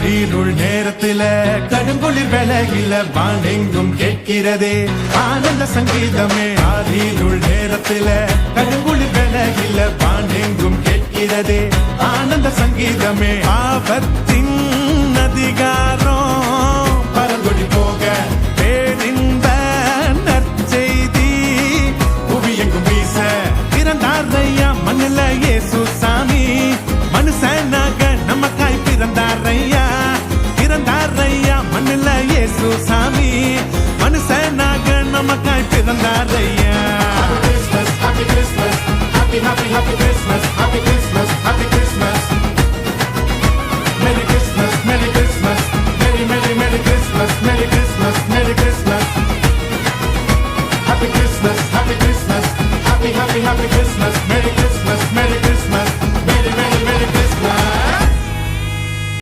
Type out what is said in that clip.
காரிருள் நேரத்தில கடுங்குளிர் வேளையில வானெங்கும் கேட்கிறதே ஆனந்த சங்கீதமே. காரிருள் நேரத்தில கடுங்குளிர் வேளையில வானெங்கும் கேட்கிறதே ஆனந்த சங்கீதமே. ஆபத்தின் அதிகாரம் பரங்கொடி போக பேரின்ப நற்செய்தி புவி எங்கும் வீச பிறந்தாரையா மண்ணில இயேசு சாமி. மனுஷனாக நமக்காய் பிறந்தாரையா மண்ணில இயேசு சாமி. மனுஷனாக நமக்காய் பிறந்தாரையா. Happy Christmas, happy Christmas, happy Christmas, happy Christmas.